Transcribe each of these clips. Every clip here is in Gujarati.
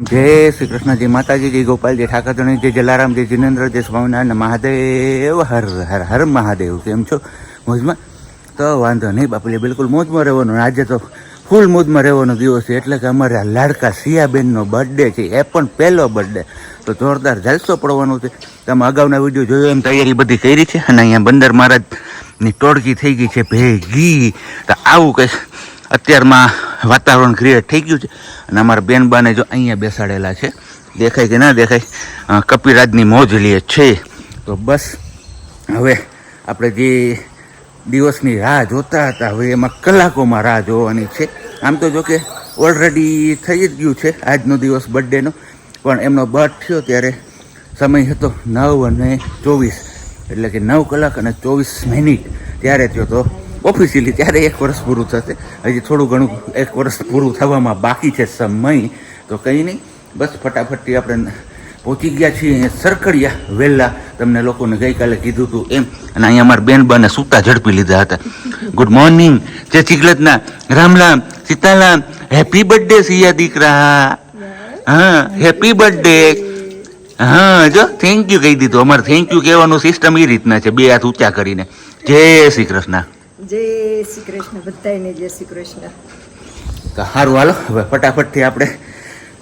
जय श्री कृष्ण जी माता जी जय गोपाल जय ठाकरधणी जय जलाराम जय जिनेन्द्र जय स्वामीनारायण महादेव हर हर हर महादेव केम छो મોજમાં તો વાંધો નહીં બાપુલે બિલકુલ મોજમાં રહેવાનું આજે તો ફૂલ મોજમાં રહેવાનો દિવસ છે એટલે કે અમારા લાડકા સિયાબેનનો બર્થડે છે એ પણ પહેલો બર્થડે તો જોરદાર જલસો પડવાનો છે તમે અગાઉના વિડીયો જોયો એમ તૈયારી બધી કરી છે અને અહીંયા બંદર મહારાજની ટોળકી થઈ ગઈ છે ભેગી તો આવું કંઈ અત્યારમાં વાતાવરણ ક્રિએટ થઈ ગયું છે અને અમારા બેનબાને જો અહીંયા બેસાડેલા છે દેખાય કે ના દેખાય કપિરાજની મોજ લે છે તો બસ હવે આપણે જે દિવસની રાહ જોતા હતા હવે એમાં કલાકોમાં રાહ જોવાની છે આમ તો જો કે ઓલરેડી થઈ જ ગયું છે આજનો દિવસ બર્થડેનો પણ એમનો બર્થ થયો ત્યારે સમય હતો 9:24 એટલે કે 9 કલાક અને 24 મિનિટ ત્યારે થયો તો ઓફિશિયલી ત્યારે 1 વર્ષ પૂરું થશે હજી થોડું ઘણું 1 વર્ષ પૂરું થવામાં બાકી છે સમય તો કંઈ નહીં બસ ફટાફટથી આપણે પહોંચી ગયા છીએ સરકડિયા વહેલા તમને લોકોને ગઈકાલે કીધું હતું એમ અને અહીંયા અમારા બેનબાને સૂતા ઝડપી લીધા હતા ગુડ મોર્નિંગ જય ચિકલતના રામ રામ સીતારામ હેપી બર્થડે સિયા દીકરા હા હેપી બર્થડે હા જો થેન્ક યુ કહી દીધું અમારે થેન્ક યુ કહેવાનું સિસ્ટમ એ રીતના છે 2 હાથ ઊંચા કરીને જય શ્રી કૃષ્ણ જય શ્રી કૃષ્ણ બધાને જય શ્રી કૃષ્ણ તો સારું હાલો હવે ફટાફટથી આપણે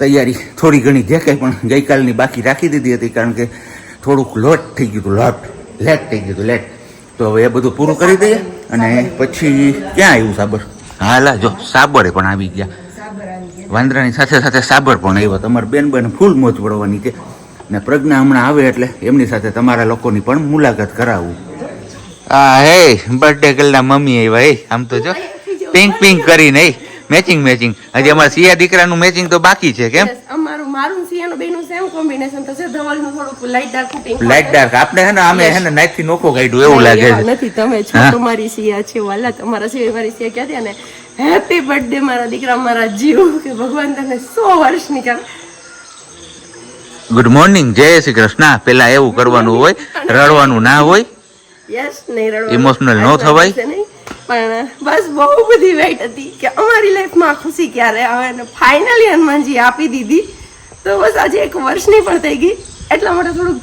તૈયારી થોડી ઘણી જે કંઈ પણ ગઈકાલની બાકી રાખી દીધી હતી કારણ કે થોડુંક લોટ થઈ ગયું હતું લેટ થઈ ગયું હતું લેટ તો હવે એ બધું પૂરું કરી દઈએ અને પછી ક્યાં આવ્યું સાબર હાલા જો સાબરે પણ આવી ગયા વાંદરાની સાથે સાથે સાબર પણ આવ્યો તમારા બેન ફૂલ મોજ પડવાની છે ને પ્રજ્ઞા હમણાં આવે એટલે એમની સાથે તમારા લોકોની પણ મુલાકાત કરાવું હા હે બર્થડે ગર્લના મમ્મી આવ્યા હે આમ તો જો પિંક પિંક કરીને મેચિંગ મેચિંગ હજી અમારા સિયા દીકરાનું મેચિંગ તો બાકી છે કેમ અમારું મારું સિયાનું બેનું સેમ કોમ્બિનેશન તો છે ધવલનું થોડું light dark pink light dark આપણે હે ને આમે હે ને નાઈટ થી નોખો કાઢ્યું એવું લાગે છે નથી તમે છો તમારી સિયા છે વાલા તમારા સિયા મારી સિયા ક્યાં થયા ને હેપી બર્થડે મારા દીકરા મારા જીવ કે ભગવાન તને 100 વર્ષની કર ગુડ મોર્નિંગ જય શ્રી કૃષ્ણ પેલા એવું કરવાનું હોય રડવાનું ના હોય યસ નહીં રડવાનું ઇમોશનલ ન થવાય પણ બસ બહુ બધી વેઇટ હતી કે અમારી લાઈફમાં ખુશી ક્યારે આવે અને ફાઇનલી હનુમાનજી આપી દીધી તો બસ આજે 1 વર્ષની પણ થઈ ગઈ એટલા માટે થોડું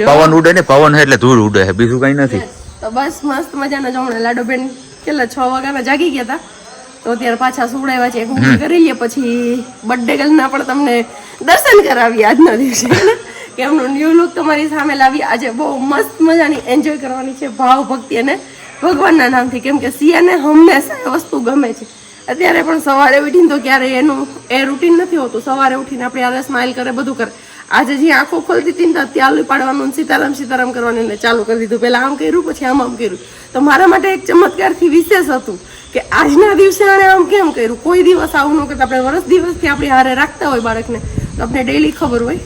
પવન ઉડે ને પવન એટલે ધૂળ ઉડે બીજું કઈ નથી તો બસ મસ્ત મજાના જમણે લાડોબેન કેટલા 6 વાગ્યાના જાગી ગયા હતા તો અત્યારે પાછા સુવડાવ્યા છે ઊંઘ કરી લઈએ પછી બર્થડે ગર્લના પણ તમને દર્શન કરાવી આજના દિવસે કે એમનું ન્યૂ લુક તમારી સામે લાવી આજે બહુ મસ્ત મજાની એન્જોય કરવાની છે ભાવ ભક્તિ અને ભગવાનના નામથી કેમ કે સિયાને હંમેશા એ વસ્તુ ગમે છે અત્યારે પણ સવારે ઉઠીને તો ક્યારે એનું એ રૂટીન નથી હોતું સવારે ઉઠીને આપણે યારે સ્માઇલ કરે બધું કરે આજે જે આંખો ખોલતી હતી ને ત્યાં પાડવાનું સીતારામ સીતારામ કરવાનું એને ચાલુ કરી દીધું પહેલા આમ કર્યું પછી આમ કર્યું તો મારા માટે એક ચમત્કારથી વિશેષ હતું કે આજના દિવસે આણે આમ કેમ કર્યું કોઈ દિવસ આવું ન કરતા આપણે વર્ષ દિવસથી આપણી હારે રાખતા હોય બાળકને તો આપણે ડેઈલી ખબર હોય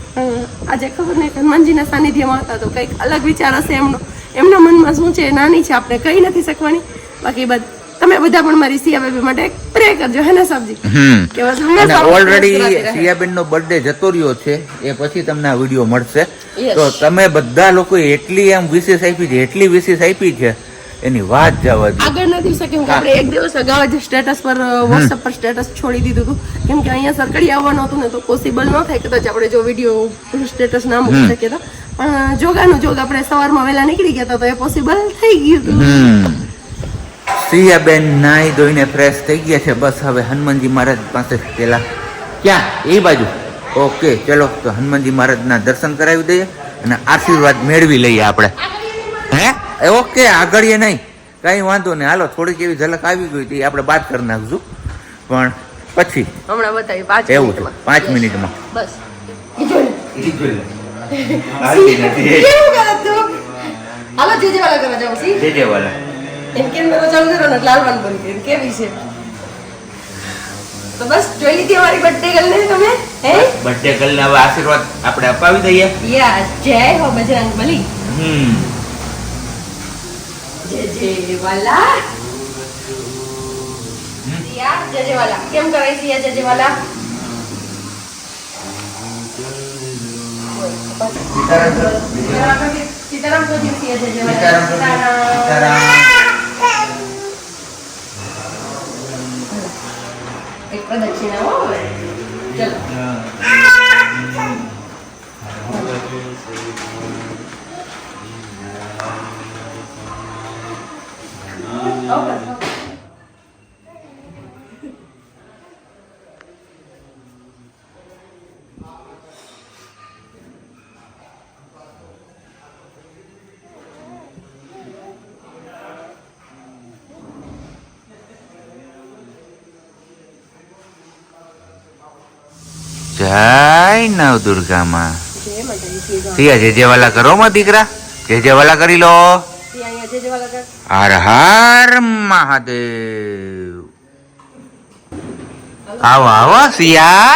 આજે ખબર નહીં હનુમાનજીના સાનિધ્યમાં હતા તો કંઈક અલગ વિચાર હશે એમના મનમાં શું છે નાની છે આપણે કહી નથી શકવાની બાકી તમે બધા પણ મારી સિયા બેબી માટે એક પ્રે કરજો હે ને સાબજી કે બસ હંમેશા ઓલરેડી સિયાબેન નો બર્થડે જતો રહ્યો છે એ પછી તમને આ વિડીયો મળશે તો તમે બધા લોકો એટલી એમ વિશેષ આપી છે એટલી વિશેષ આપી છે એની વાત જવા દે આગળના દિવસે કેમ કે આપણે એક દિવસ અગાઉ જ સ્ટેટસ પર WhatsApp પર સ્ટેટસ છોડી દીધું હતું કેમ કે અહીંયા સરકડી આવવાનું હતું ને તો પોસિબલ ન થાય કદાચ આપણે જો વિડીયો સ્ટેટસ ના મૂકી શકીએ તો પણ જોગાનું જોગ આપણે સવારમાં વહેલા નીકળી ગયા હતા તો એ પોસિબલ થઈ ગયું હતું સિયાબેન નાઈ ધોઈને ફ્રેશ થઈ ગયા છે બસ હવે હનુમાનજી મહારાજ પાસે પેલા ક્યાં એ બાજુ ઓકે ચલો તો હનુમાનજી મહારાજના દર્શન કરાવી દઈએ અને આશીર્વાદ મેળવી લઈએ આપણે હે ઓકે આગળ એ નહીં કઈ વાંધો નહીં હાલો થોડીક એવી ઝલક આવી ગઈ હતી આપણે બાદ કરી નાખશું પણ પછી હમણાં બતાવી એવું છે 5 મિનિટમાં બસ હાલો જે વાલા કરવા જાવ સી જે વાલા એમ કેમ મેં ચાલુ કર્યો ને લાલવાન બની ગઈ કેવી છે તો બસ જોઈ લીધી અમારી બર્થડે ગર્લ ને તમે હે બર્થડે ગર્લ ને હવે આશીર્વાદ આપણે અપાવી દઈએ યા જય હો બજરંગબલી જય વાલા સિયા જય વાલા કેમ કરાય સિયા જય વાલા સીતારામ તો સિયા જય વાલા સીતારામ એક પ્રદક્ષિણા હો હવે. ચલો જય નવ દુર્ગામાં જય માતાજી. સિયા જે વાલા કરો માં દીકરા, જે વાલા કરી લો. અહીંયા જે જેવા લગા હર હર મહાદેવ. આવો આવો સિયા,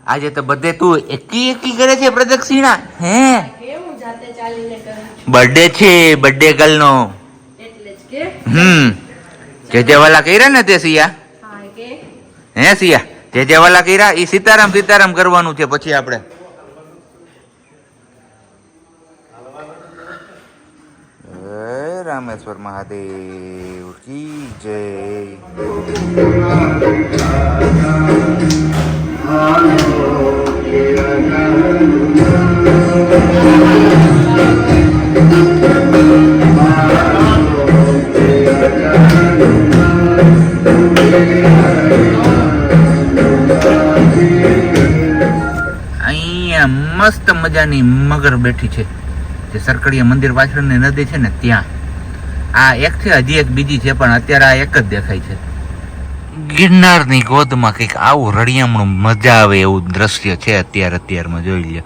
આજે તો બધે તું એકી એકી કરે છે પ્રદક્ષિણા. હે કેવું જાતે ચાલીને કરું છું બર્થડે છે, બર્થડે ગર્લ નો. એટલે જ કે જે વાલા કર્યા ને તે સિયા. હા કે હે સિયા, જે વાલા કર્યા એ સીતારામ સીતારામ કરવાનું છે પછી આપણે. જય રામેશ્વર મહાદેવ કી જય. અહીંયા મસ્ત મજાની મગર બેઠી છે, જે સરકડીયા મંદિર પાછળની નદી છે ને ત્યાં. આ એક છે, હજી એક બીજી છે, પણ અત્યારે આ એક જ દેખાય છે. ગિરનારની ગોદમાં કંઈક આવું રળિયામણું મજા આવે એવું દ્રશ્ય છે અત્યારમાં જોઈ લે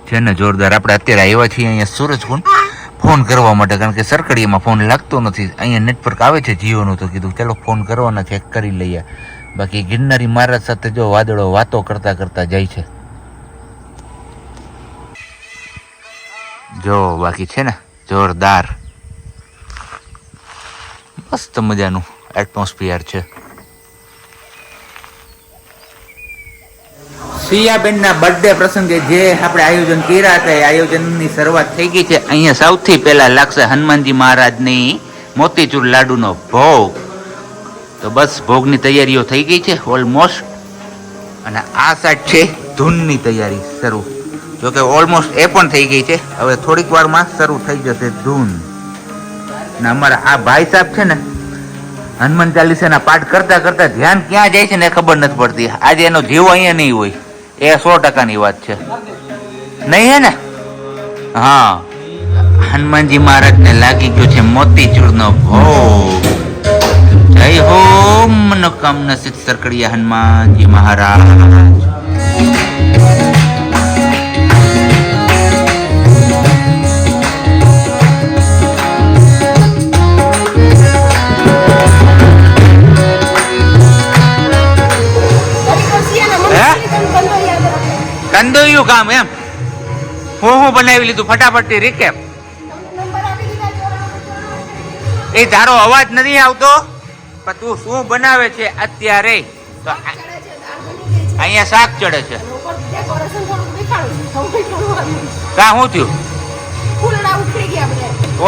છે ને જોરદાર. આપણે અત્યારે આવ્યા છીએ અહીંયા સૂરજકુંડ ફોન કરવા માટે, કારણ કે સરકડીયામાં ફોન લાગતો નથી. અહીંયા નેટવર્ક આવે છે જીઓનું, તો કીધું ચાલો ફોન કરવાના ચેક કરી લઈએ. બાકી ગિરનારી મહારાજ સાથે જો વાદળો વાતો કરતા કરતા જાય છે. જો બાકી છે ને જોરદાર મસ્ત મજાનું એટમોસ્ફિયર છે. સિયાબેનના બર્થડે પ્રસંગે જે આપણે આયોજન કર્યા હતા એ આયોજનની શરૂઆત થઈ ગઈ છે. અહીંયા સૌથી પહેલા લાગશે હનુમાનજી મહારાજની મોતીચૂર લાડુનો ભોગ. તો બસ ભોગની તૈયારીઓ થઈ ગઈ છે ઓલમોસ્ટ. અને આ સાઈડ છે ધૂનની તૈયારી શરૂ. જોકે ઓલમોસ્ટ એ પણ થઈ ગઈ છે. હવે થોડીક વારમાં શરૂ થઈ જશે ધૂન. ને અમારા આ ભાઈ સાહેબ છે ને હનુમાન ચાલીસાના પાઠ કરતા કરતા ધ્યાન ક્યાં જાય છે ને એ ખબર નથી પડતી. આજે એનો જીવ અહીંયા નહીં હોય, એ 100%ની વાત છે. નહીં હે ને? હા, હનુમાનજી મહારાજને લાગી ગયો છે મોતીચૂરનો ભોગ. જય હો મનોકામના સિદ્ધ સરકડીયા હનુમાનજી મહારાજ. કંદોયું કામ એમ હું બનાવી લીધું ફટાફટ રીકેપ. એ તારો અવાજ નથી આવતો, પણ તું શું બનાવે છે અત્યારે? તો અહીંયા શાક ચડે છે. કા શું થયું?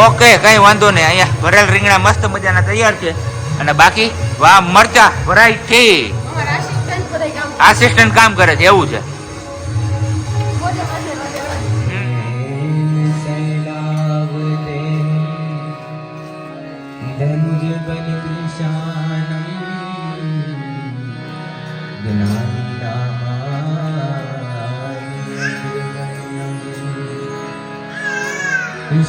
ઓકે, કઈ વાંધો નહીં. અહીંયા ભરેલ રીંગણા મસ્ત મજાના તૈયાર છે. અને બાકી વાહ મરચા ભરાય છે. આસિસ્ટન્ટ કામ કરે છે એવું છે.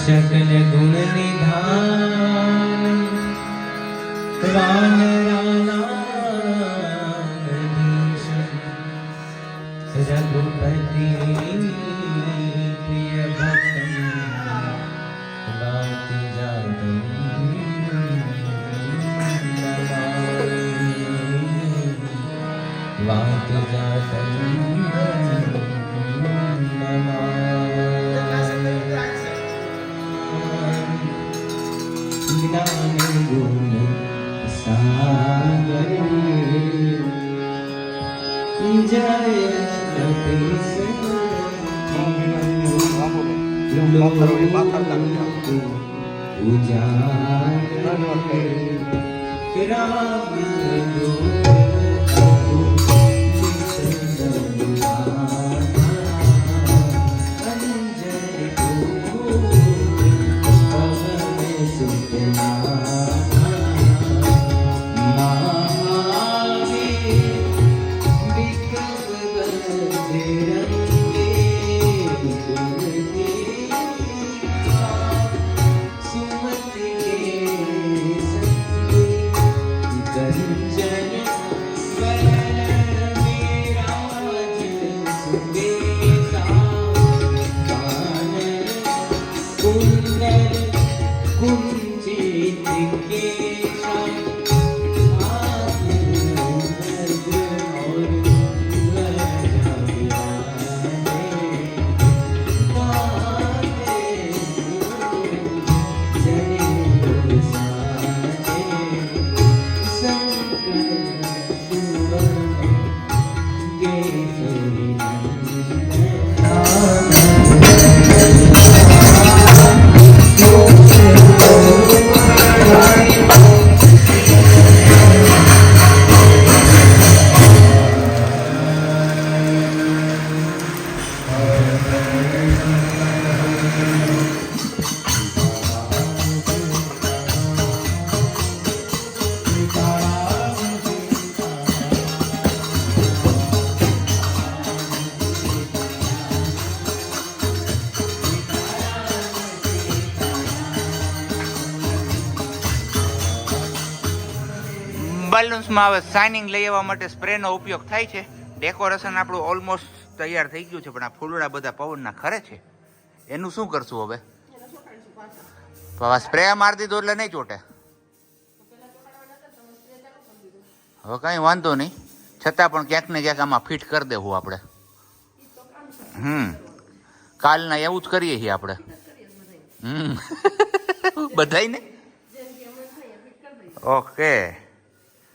सकल गुण निधान रघुपति प्रिय भक्त बात जादू बात जादू બાલૂન્સમાં હવે શાઇનિંગ લઈ આવવા માટે સ્પ્રેનો ઉપયોગ થાય છે. ડેકોરેશન આપણું ઓલમોસ્ટ તૈયાર થઈ ગયું છે, પણ આ ફૂલડા બધા પવનના ખરે છે. એનું શું કરશું હવે? તો આ સ્પ્રે મારી દીધો એટલે નહીં ચોટે. હવે કાંઈ વાંધો નહીં, છતાં પણ ક્યાંક ને ક્યાંક આમાં ફિટ કરી દેવું આપણે. કાલના એવું જ કરીએ છીએ આપણે. બધાયને ઓકે.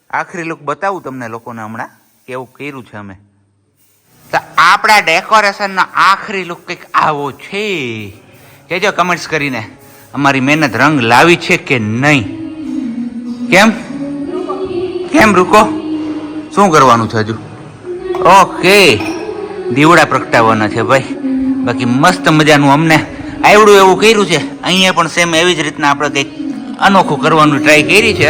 આખરી લુક બતાવું તમને લોકોને હમણાં કેવું કર્યું છે અમે. તો આપણા ડેકોરેશનનો આખરી લુક કંઈક આવો છે. કહેજો કમેન્ટ્સ કરીને અમારી મહેનત રંગ લાવી છે કે નહીં. કેમ કેમ રૂકો? શું કરવાનું છે હજુ? ઓકે, દીવડા પ્રગટાવવાના છે ભાઈ. બાકી મસ્ત મજાનું અમને આવડું એવું કર્યું છે. અહીંયા પણ સેમ એવી જ રીતના આપણે કંઈક અનોખું કરવાનું ટ્રાય કરી છે.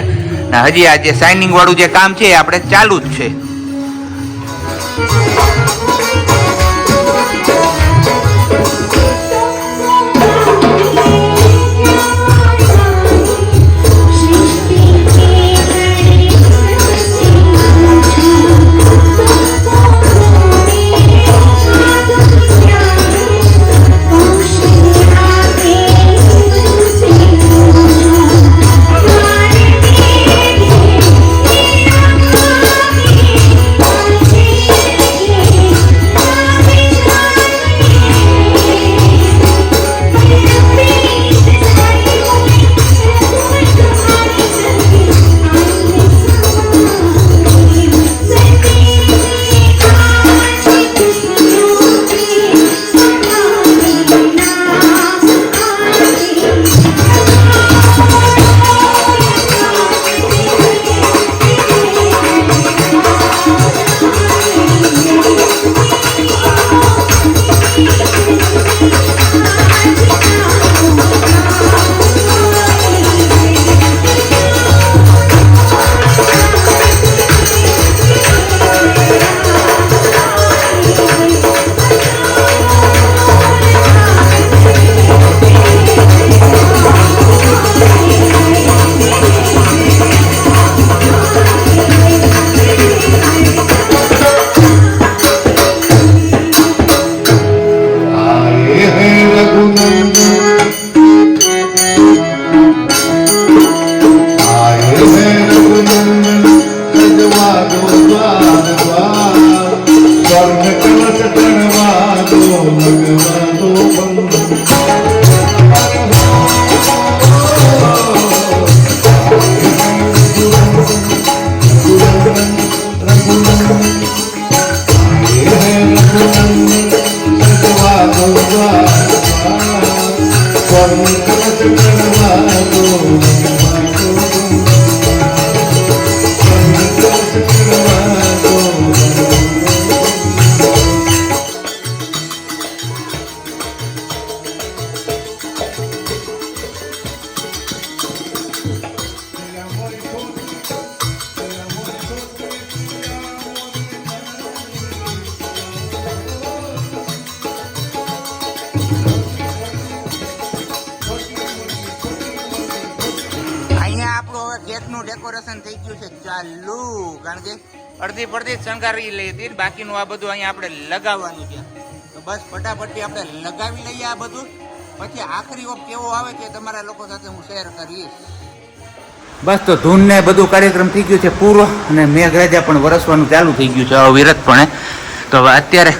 ને હજી આ જે શાઇનિંગ વાળું જે કામ છે એ આપણે ચાલુ જ છે. ડેકોરેશન થઈ ગયું છે ચાલુ. કારણ કે અડધી પડધી શણગારી લઈ હતી, બાકીનું આ બધું અહીંયા આપણે લગાવવાનું છે. તો બસ ફટાફટથી આપણે લગાવી લઈએ આ બધું, પછી આખરી વખત કેવો આવે છે તમારા લોકો સાથે હું શેર કરીશ. બસ તો ધૂન ને બધું કાર્યક્રમ થઈ ગયું છે પૂરો, અને મેઘરાજા પણ વરસવાનું ચાલુ થઈ ગયું છે અવિરતપણે. તો હવે અત્યારે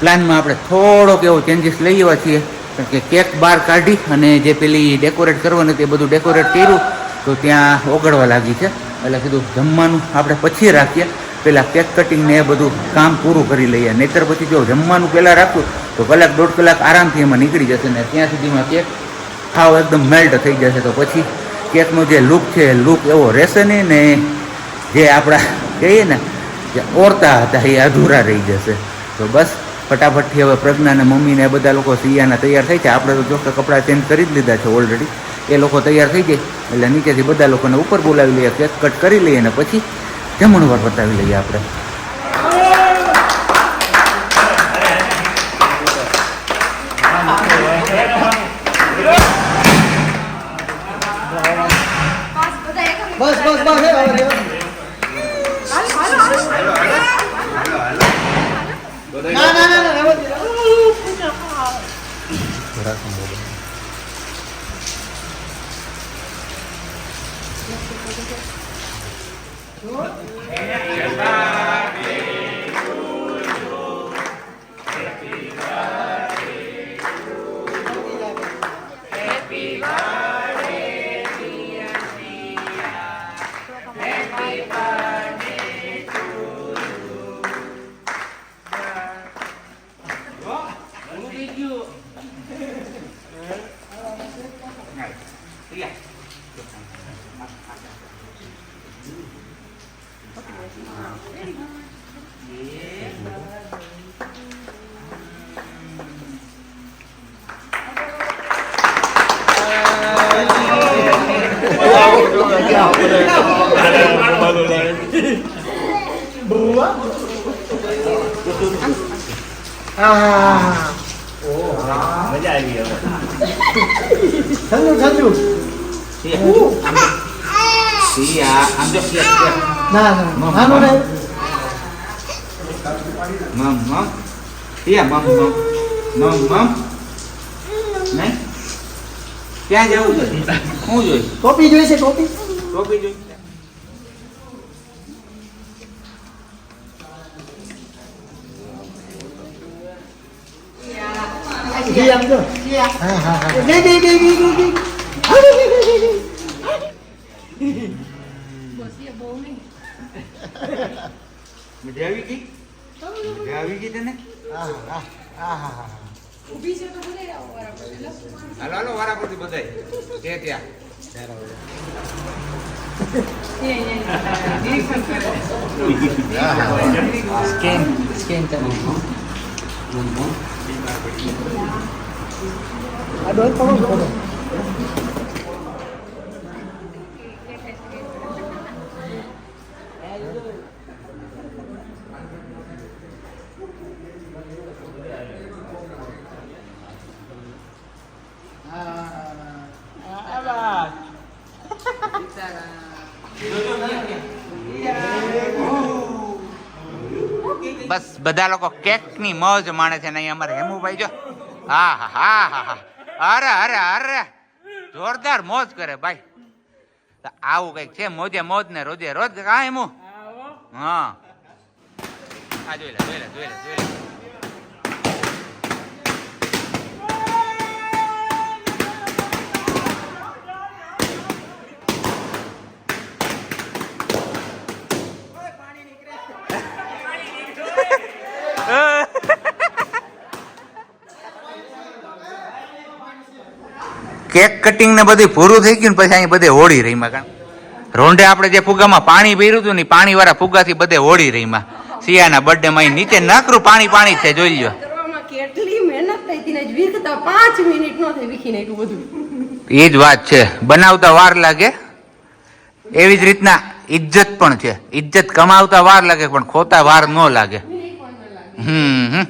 પ્લાનમાં આપણે થોડોક એવો ચેન્જીસ લઈ આવ્યા છીએ, કારણ કે કેક બહાર કાઢી અને જે પેલી ડેકોરેટ કરવાનું તે બધું ડેકોરેટ કર્યું તો ત્યાં ઓગળવા લાગી છે. એટલે કીધું જમવાનું આપણે પછી રાખીએ, પહેલાં કેક કટિંગ ને એ બધું કામ પૂરું કરી લઈએ. નહીંતર પછી જો જમવાનું પહેલાં રાખવું તો કલાક દોઢ કલાક આરામથી એમાં નીકળી જશે, ને ત્યાં સુધીમાં કેક ખાવ એકદમ મેલ્ટ થઈ જશે. તો પછી કેકનો જે લુક છે એ લુક એવો રહેશે નહીં, ને જે આપણા કહીએ ને જે ઓરતા હતા એ અધૂરા રહી જશે. તો બસ ફટાફટથી હવે પ્રજ્ઞા અને મમ્મીને બધા લોકો સિયાના તૈયાર થઈ છે. આપણે તો જોકે કપડાં ચેન્જ કરી જ લીધા છે ઓલરેડી. એ લોકો તૈયાર થઈ જાય એટલે નીચેથી બધા લોકોને ઉપર બોલાવી લઈએ, કેક કટ કરી લઈએ અને પછી જમણવાર પતાવી લઈએ આપણે. ક્યાં જવું છે? શું જોઈ? ટોપી જોઈશે ટોપી ટોપી જોઈ. જી આમ જો હા હા હા બે બે બે બે બે મજા આવી ગઈ? મજા આવી ગઈ તને? હા હા હા હા હાલો હાલો વારા પરથી બધાય તે ત્યાં સ્કેન કરો. આ ડોલ પડો પડો બસ બધા લોકો કેક ની મોજ માણે છે ને અહીંયા અમારે હેમુભાઈ જો હા હા હા હા હા અરે અરે અરે જોરદાર મોજ કરે ભાઈ તો આવું કઈક છે મોજે મોજ ને રોજે રોજ કા હેમુ હા આ જોઈ લે જોઈ લે જોઈ લે જોઈ લે કેક કટિંગ ને બધું પૂરું થઈ ગયું ને પછી અહીં બધે હોળી રહીમાં કારણ રોંઢે આપણે જે ફુગામાં પાણી ભર્યું હતું ને પાણી વાળા ફુગાથી બધે હોળી રહીમાં સિયાના બર્થડે માં નીચે નકરું પાણી પાણી છે જોઈ લ્યો કરવામાં કેટલી મહેનત થઈ હતી ને વીખતા 5 મિનિટ નો થઈ વીખી નાખ્યું બધું. એ જ વાત છે બનાવતા વાર લાગે એવી જ રીતના ઇજ્જત પણ છે ઇજ્જત કમાવતા વાર લાગે પણ ખોતા વાર ન લાગે હમ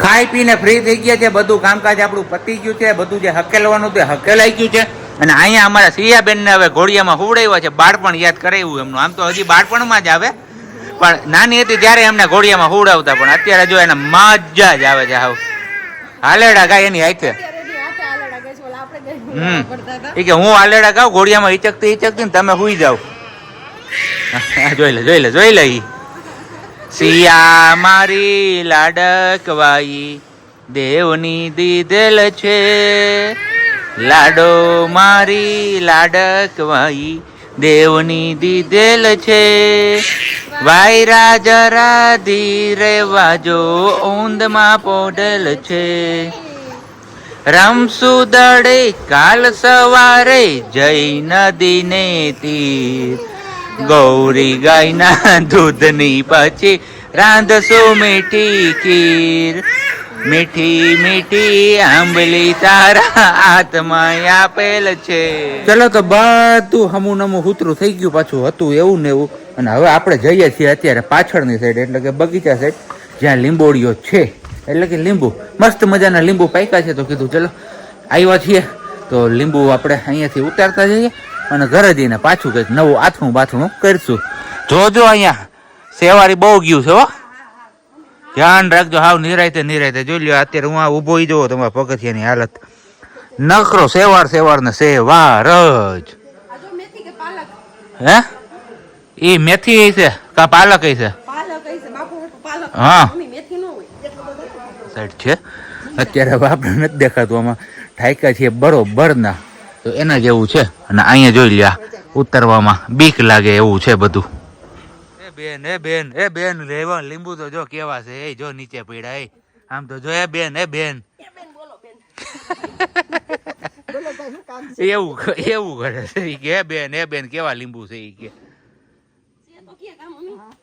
ખાઈ પીને ફ્રી થઈ ગયા છે બધું કામકાજ આપણું પતી ગયું છે બધું જે હકેલવાનું તે હકેલાઈ ગયું છે અને અહીંયા અમારા સિયાબેન ને હવે ઘોડિયામાં હુવડાવ્યા છે બાળપણ યાદ કરાવ્યું એમનું આમ તો હજી બાળપણમાં જ આવે પણ નાની હતી ત્યારે એમને ઘોડિયામાં હુવડાવતા પણ અત્યારે જો એને મજા જ આવે છે હાવ હાલેડા ગાય એની હાથે એ કે હું હાલેડા ગાઉં ઘોડિયામાં હિચકતી ને તમે હુઈ જાવ જોઈ લે જોઈ લે જોઈ લે ઈ સિયા મારી લાડકવાઈ દેવની દીધેલ છે લાડો મારી લાડકવાઈ દેવની દીધેલ છે વાયરા જરા ધીરે વાજો ઊંધમાં પોડેલ છે રમસુદડે કાલ સવારે જઈ નદીને તીર ગૌરી ગાયના દૂધની પછી રાંધશું મીઠી ખીર મીઠી મીઠી આંબલી તારા હાથમાં આપેલ છે ચલો તો બધું હમું નમું હુતરું થઈ ગયું પાછું હતું એવું ને એવું અને હવે આપણે જઈએ છીએ અત્યારે પાછળની સાઈડ એટલે કે બગીચા સાઈડ જ્યાં લીંબોડીઓ છે એટલે કે લીંબુ મસ્ત મજાના લીંબુ પાક્યા છે તો કીધું ચલો આવ્યા છીએ તો લીંબુ આપણે અહીંયાથી ઉતારતા જઈએ અને ઘરે જઈને પાછું કંઈક નવું આથણું બાથણું કરશું જોજો અહીંયા સેવારી બહુ ગયું છે હો ધ્યાન રાખજો હાવ નિરાયતે જોઈ લ્યો અત્યારે હું આ ઊભો જોવો તમારા પગથિયાની હાલત નખરો સેવાર ને સેવાર જ હે એ મેથી છે કા પાલક છે હા સાઈડ છે અત્યારે હવે આપણે નથી દેખાતું આમાં ઠાયકા છે બરોબર ના તો એના જેવું છે અને અહીંયા જોઈ લ્યા ઉતરવામાં બીક લાગે એવું છે બધું એ બેન લેવા લીંબુ તો જો કેવા છે એ જો નીચે પડ્યા એ આમ તો જો એ બેન એ બેન બોલો બેન બોલો ભાઈ શું કામ છે એવું કરે છે ઈ કે એ બેન કેવા લીંબુ છે ઈ કે છે તો કે કામ મમ્મી